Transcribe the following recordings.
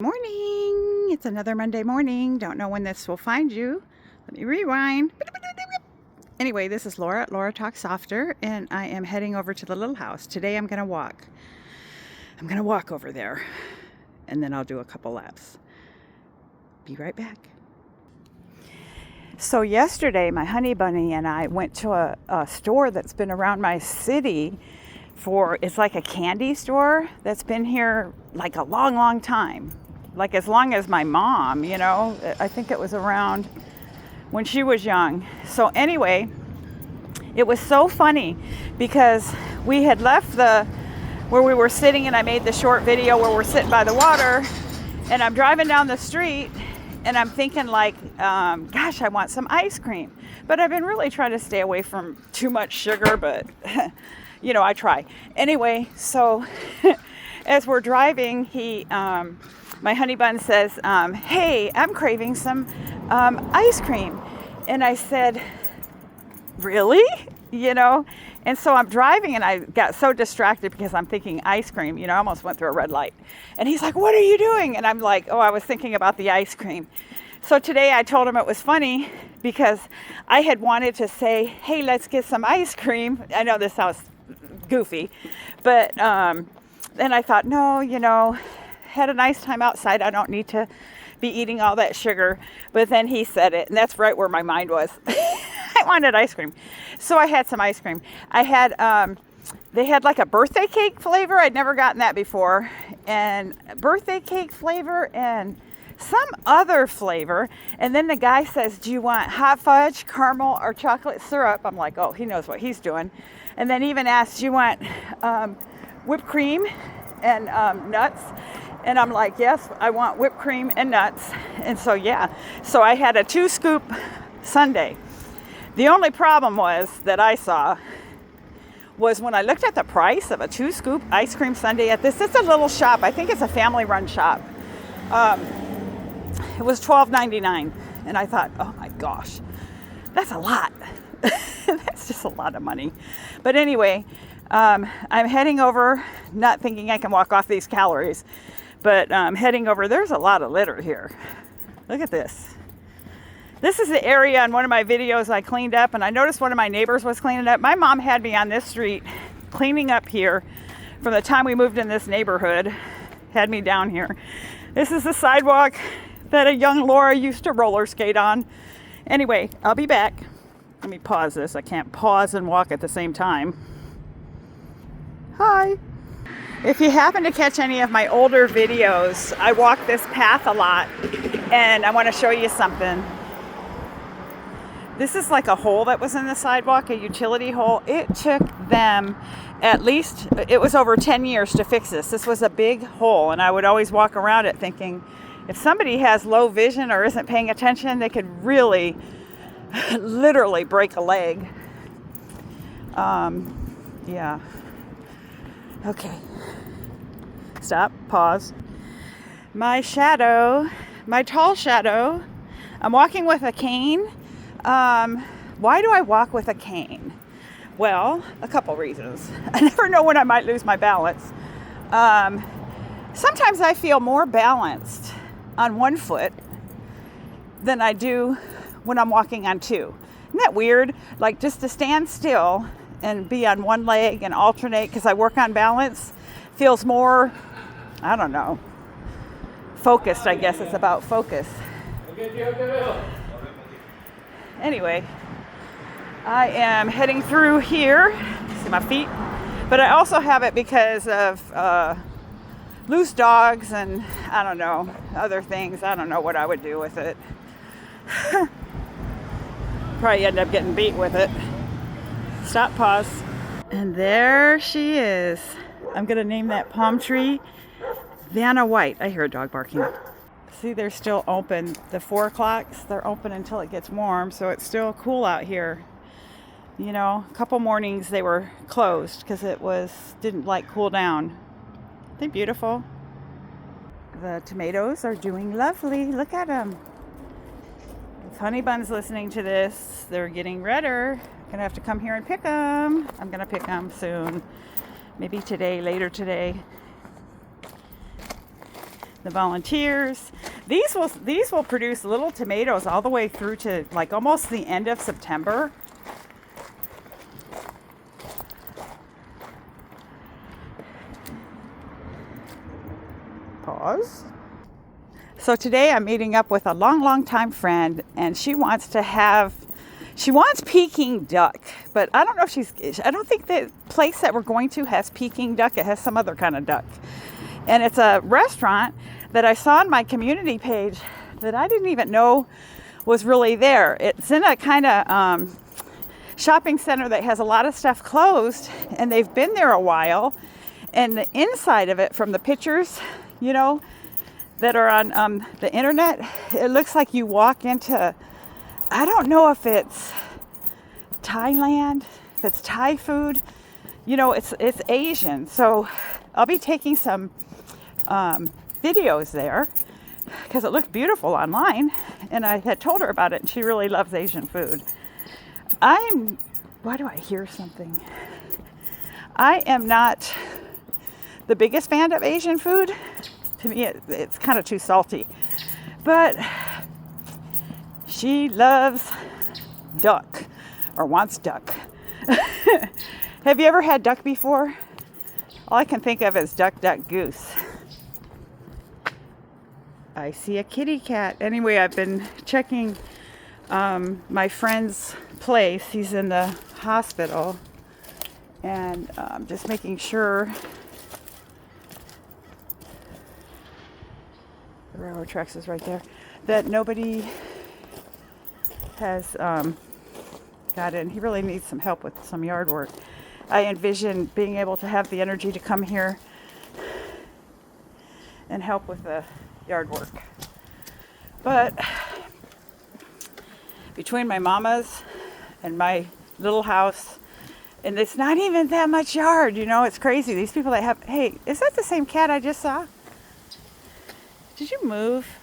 Morning! It's another Monday morning. Don't know when this will find you. Let me rewind. Anyway, this is Laura at Laura Talks Softer, and I am heading over to the little house. Today I'm going to walk. I'm going to walk over there, and then I'll do a couple laps. Be right back. So yesterday, my honey bunny and I went to a store that's been around my city it's like a candy store that's been here like a long, long time. Like as long as my mom, I think it was around when she was young. So anyway, it was so funny because we had left where we were sitting, and I made the short video where we're sitting by the water, and I'm driving down the street and I'm thinking gosh, I want some ice cream. But I've been really trying to stay away from too much sugar, but I try. Anyway, so as we're driving, my honey bun says, hey, I'm craving some ice cream. And I said, really? And so I'm driving, and I got so distracted because I'm thinking ice cream. I almost went through a red light. And he's like, what are you doing? And I'm like, oh, I was thinking about the ice cream. So today I told him it was funny because I had wanted to say, hey, let's get some ice cream. I know this sounds goofy, but then I thought, no, had a nice time outside. I don't need to be eating all that sugar. But then he said it, and that's right where my mind was. I wanted ice cream. So I had some ice cream. I had, they had like a birthday cake flavor. I'd never gotten that before. And birthday cake flavor and some other flavor. And then the guy says, do you want hot fudge, caramel, or chocolate syrup? I'm like, oh, he knows what he's doing. And then even asked, do you want whipped cream and nuts? And I'm like, yes, I want whipped cream and nuts. And so, yeah. So I had a 2-scoop sundae. The only problem that I saw was when I looked at the price of a 2-scoop ice cream sundae at this. It's a little shop. I think it's a family-run shop. It was $12.99. And I thought, oh my gosh, that's a lot. That's just a lot of money. But anyway, I'm heading over, not thinking I can walk off these calories, but heading over. There's a lot of litter here. Look at this. This is the area on one of my videos I cleaned up, and I noticed one of my neighbors was cleaning up. My mom had me on this street cleaning up here from the time we moved in this neighborhood, had me down here. This is the sidewalk that a young Laura used to roller skate on. Anyway, I'll be back. Let me pause this. I can't pause and walk at the same time. Hi. If you happen to catch any of my older videos, I walk this path a lot, and I want to show you something. This is like a hole that was in the sidewalk, a utility hole. It took them it was over 10 years to fix this. This was a big hole, and I would always walk around it thinking, if somebody has low vision or isn't paying attention, they could really literally break a leg. Yeah. Okay. Stop. Pause. My tall shadow. I'm walking with a cane. Why do I walk with a cane? Well, a couple reasons. I never know when I might lose my balance. Sometimes I feel more balanced on one foot than I do when I'm walking on two. Isn't that weird? Like, just to stand still and be on one leg and alternate, because I work on balance, feels more, I don't know, focused. I guess it's about focus. Anyway, I am heading through here. See my feet? But I also have it because of loose dogs and, I don't know, other things. I don't know what I would do with it. Probably end up getting beat with it. Stop, pause. And there she is. I'm going to name that palm tree Vanna White. I hear a dog barking. See, they're still open. The 4 o'clocks, they're open until it gets warm, so it's still cool out here. A couple mornings they were closed because it didn't cool down. Aren't they beautiful? The tomatoes are doing lovely. Look at them. If Honey Bun's listening to this, they're getting redder. I'm gonna have to come here and pick them. I'm gonna pick them soon. Maybe today, later today. the volunteers. These will produce little tomatoes all the way through to like almost the end of September. Pause. So today I'm meeting up with a long time friend, and she wants Peking duck, but I don't know if I don't think the place that we're going to has Peking duck. It has some other kind of duck. And it's a restaurant that I saw on my community page that I didn't even know was really there. It's in a kind of shopping center that has a lot of stuff closed, and they've been there a while. And the inside of it, from the pictures, you know, that are on the internet, it looks like you walk into, I don't know if it's Thailand, if it's Thai food, you know, it's Asian. So I'll be taking some videos there because it looked beautiful online, and I had told her about it, and she really loves Asian food. Why do I hear something? I am not the biggest fan of Asian food. To me, it's kind of too salty. But she loves duck, or wants duck. Have you ever had duck before? All I can think of is duck, duck, goose. I see a kitty cat. Anyway, I've been checking my friend's place. He's in the hospital. And just making sure the railroad tracks is right there, that nobody has got in. He really needs some help with some yard work. I envision being able to have the energy to come here and help with the yard work. But between my mama's and my little house, and it's not even that much yard, you know, it's crazy. These people that have, hey, is that the same cat I just saw? Did you move?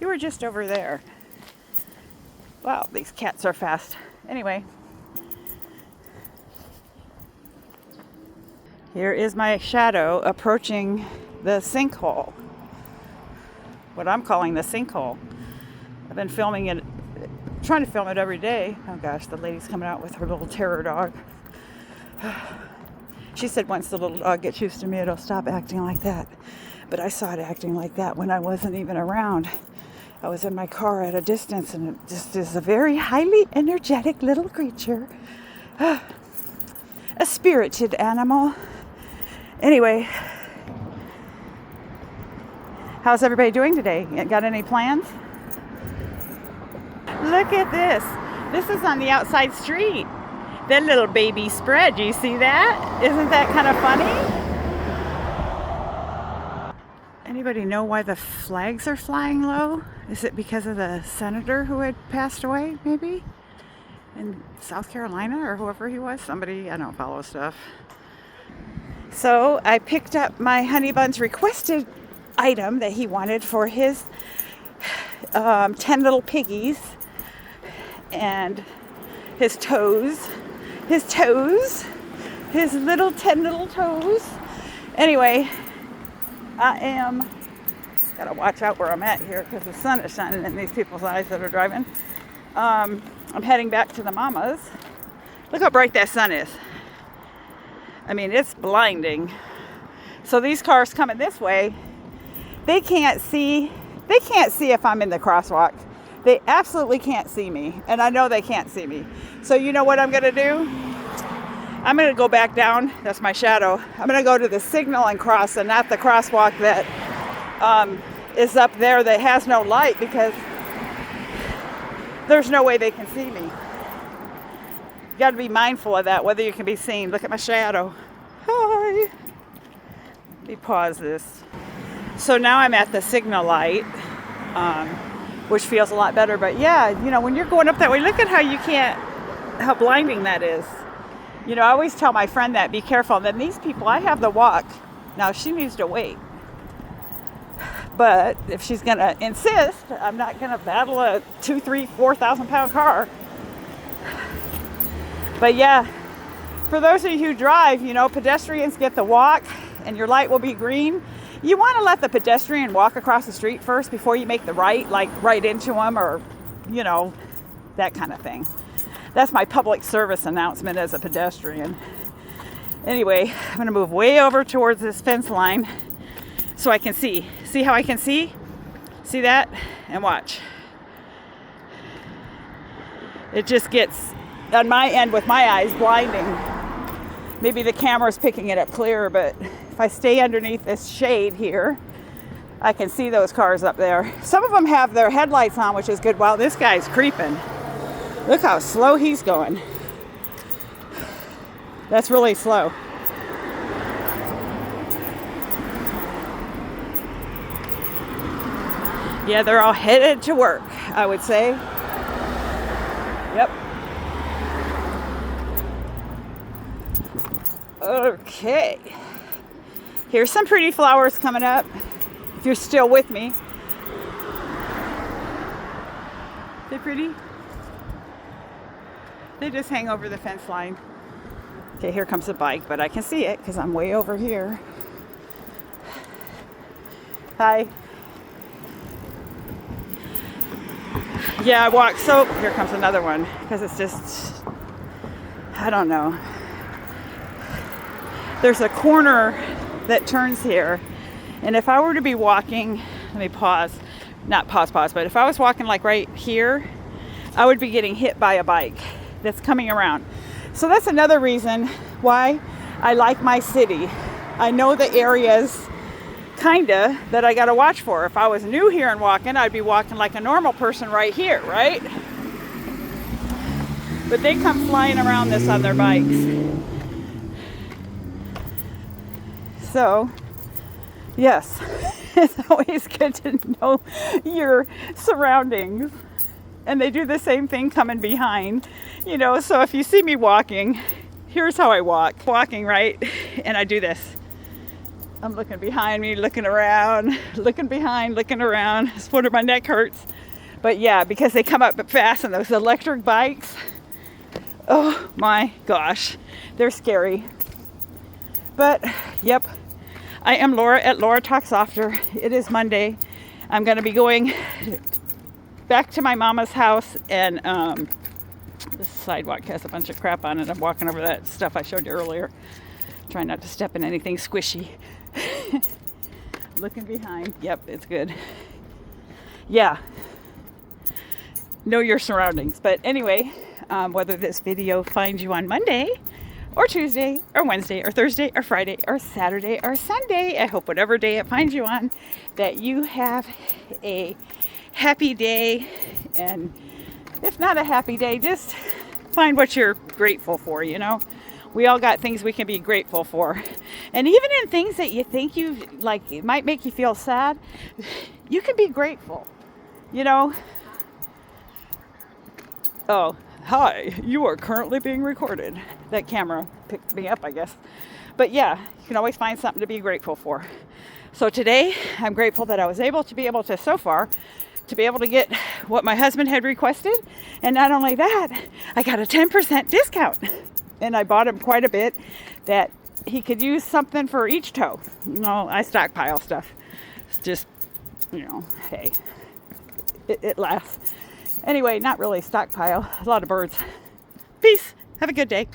You were just over there. Wow, these cats are fast. Anyway. Here is my shadow approaching the sinkhole. What I'm calling the sinkhole. I've been filming it, trying to film it every day. Oh gosh, the lady's coming out with her little terror dog. She said once the little dog gets used to me, it'll stop acting like that. But I saw it acting like that when I wasn't even around. I was in my car at a distance, and it just is a very highly energetic little creature. A spirited animal. Anyway, how's everybody doing today? Got any plans? Look at this. This is on the outside street. That little baby spread, you see that? Isn't that kind of funny? Anybody know why the flags are flying low? Is it because of the senator who had passed away, maybe? In South Carolina, or whoever he was? Somebody, I don't follow stuff. So I picked up my Honey Bun's requested item that he wanted for his 10 little piggies and his toes. His little 10 little toes. Anyway, gotta watch out where I'm at here because the sun is shining in these people's eyes that are driving. I'm heading back to the mama's. Look how bright that sun is. I mean, it's blinding. So these cars coming this way, they can't see if I'm in the crosswalk. They absolutely can't see me, and I know they can't see me. So you know what I'm gonna do? I'm gonna go back down. That's my shadow. I'm gonna go to the signal and cross, and not the crosswalk that is up there that has no light, because there's no way they can see me. You got to be mindful of that, whether you can be seen. Look at my shadow. Hi. Let me pause this. So now I'm at the signal light, which feels a lot better. But yeah, you know, when you're going up that way, look at how blinding that is. You know, I always tell my friend that, be careful. And then these people, I have the walk. Now she needs to wait. But if she's going to insist, I'm not going to battle a 2,000, 3,000, 4,000 pound car. But yeah, for those of you who drive, you know, pedestrians get the walk and your light will be green. You want to let the pedestrian walk across the street first before you make the right, like right into them, or, you know, that kind of thing. That's my public service announcement as a pedestrian. Anyway, I'm going to move way over towards this fence line so I can see. See how I can see? See that? And watch. It just gets, on my end with my eyes, blinding. Maybe the camera's picking it up clearer, but if I stay underneath this shade here, I can see those cars up there. Some of them have their headlights on, which is good. Wow, this guy's creeping. Look how slow he's going. That's really slow. Yeah, they're all headed to work, I would say. Yep. Okay. Here's some pretty flowers coming up, if you're still with me. They pretty? They just hang over the fence line. Okay, here comes a bike, but I can see it because I'm way over here. Hi. Yeah, I walk, so here comes another one because it's just, I don't know. There's a corner that turns here, and if I were to be walking, let me pause, not pause, but if I was walking like right here, I would be getting hit by a bike that's coming around. So that's another reason why I like my city. I know the areas kinda that I gotta watch for. If I was new here and walking, I'd be walking like a normal person right here, right? But they come flying around this on their bikes. So, yes, it's always good to know your surroundings. And they do the same thing coming behind, you know. So if you see me walking, here's how I walk. Walking, right? And I do this. I'm looking behind me, looking around, looking behind, looking around. It's wonder my neck hurts. But yeah, because they come up fast and those electric bikes, oh my gosh, they're scary. But yep, I am Laura at Laura Talks Softer. It is Monday. I'm going to be going back to my mama's house, and this sidewalk has a bunch of crap on it. I'm walking over that stuff I showed you earlier. Trying not to step in anything squishy. Looking behind. Yep, it's good. Yeah. Know your surroundings. But anyway, whether this video finds you on Monday or Tuesday or Wednesday or Thursday or Friday or Saturday or Sunday, I hope whatever day it finds you on, that you have a happy day. And if not a happy day, just find what you're grateful for, you know. We all got things we can be grateful for. And even in things that you think it might make you feel sad, you can be grateful, you know. Oh, hi, you are currently being recorded. That camera picked me up, I guess. But yeah, you can always find something to be grateful for. So today, I'm grateful that I was able to get what my husband had requested. And not only that, I got a 10% discount. And I bought him quite a bit that he could use something for each toe. No, I stockpile stuff. It's just, you know, hey, it lasts. Anyway, not really stockpile. A lot of birds. Peace. Have a good day.